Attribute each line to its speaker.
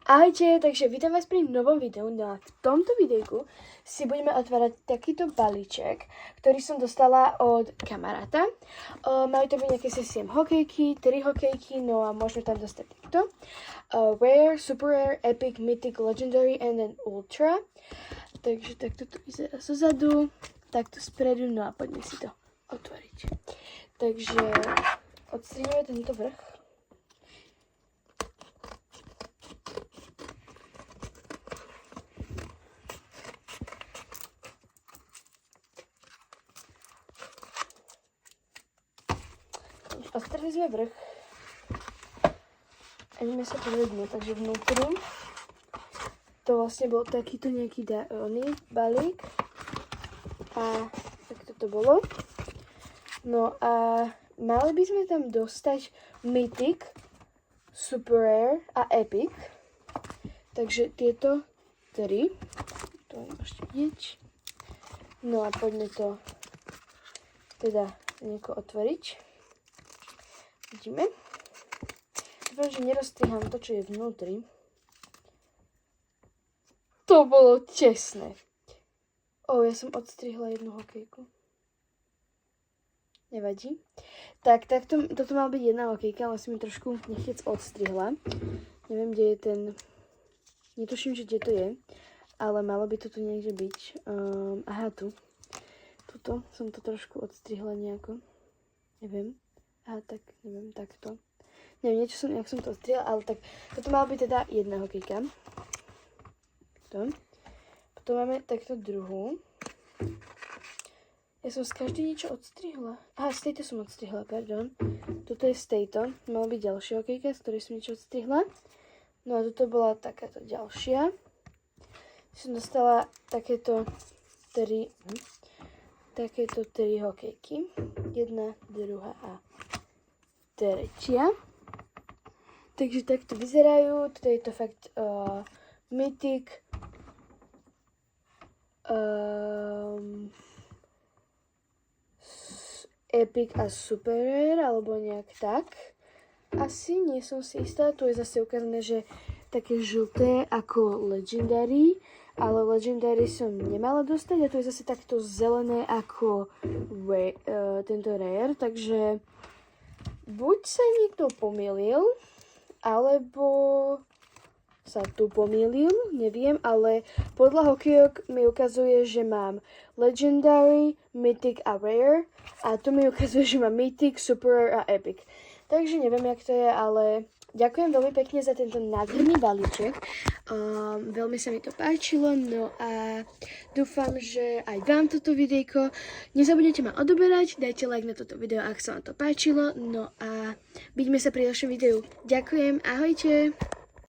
Speaker 1: Ahojte, takže vítam vás pri novom videu. No a v tomto videjku si budeme otvárať takýto balíček, ktorý som dostala od kamaráta. Majú to byť nejaké 7 hokejky, 3 hokejky, no a môžeme tam dostať takto. Rare, Super Rare, Epic, Mythic, Legendary and then Ultra. Takže takto to vyzerá zozadu, takto spredu, no a poďme si to otvoriť. Takže odstrihneme tento vrch. Odstrhli sme vrch a ideme sa pozrieť dnu, takže vnútri to vlastne bol takýto nejaký balík a takto to bolo. No a mali by sme tam dostať Mythic, Super Rare a Epic, takže tieto 3, to môžete vidieť. No a poďme to teda nejako otvoriť. Vidíme. Dúfam, že neroztrihám to, čo je vnútri. To bolo tesné. Ja som odstrihla jednu hokejku. Nevadí. Tak toto mal byť jedna hokejka, ale som ju trošku nechec odstrihla. Neviem, kde je ten... Netuším, že kde to je, ale malo by to tu niekde byť. Aha, tu. Tuto som to trošku odstrihla nejako. Neviem. Aha, tak, neviem, takto. Neviem, jak som to odstrihla, ale tak, toto mala byť teda jedna hokejka. Takto. Potom máme takto druhú. Ja som z každej niečo odstrihla. Aha, z tejto som odstrihla, pardon. Toto je z tejto. Mala byť ďalšia hokejka, z ktorej som niečo odstrihla. No a toto bola takáto ďalšia. Som dostala takéto 3 hokejky. Jedna, druhá a tretia. Takže takto vyzerajú. Toto je to fakt Mythic, Epic a Super Rare, alebo nejak tak. Asi, nie som si istá. Tu je zase ukázané, že také žlté ako Legendary, ale Legendary som nemala dostať a tu je zase takto zelené ako tento Rare, takže buď sa niekto pomýlil, alebo sa tu pomýlil, neviem, ale podľa hokejok mi ukazuje, že mám Legendary, Mythic a Rare a tu mi ukazuje, že mám Mythic, Super Rare a Epic. Takže neviem, jak to je, ale ďakujem veľmi pekne za tento nádherný balíček. Veľmi sa mi to páčilo, no a dúfam, že aj vám toto videjko. Nezabudnite ma odoberať, dajte like na toto video, ak sa vám to páčilo. No a vidíme sa pri ďalšom videu. Ďakujem, ahojte!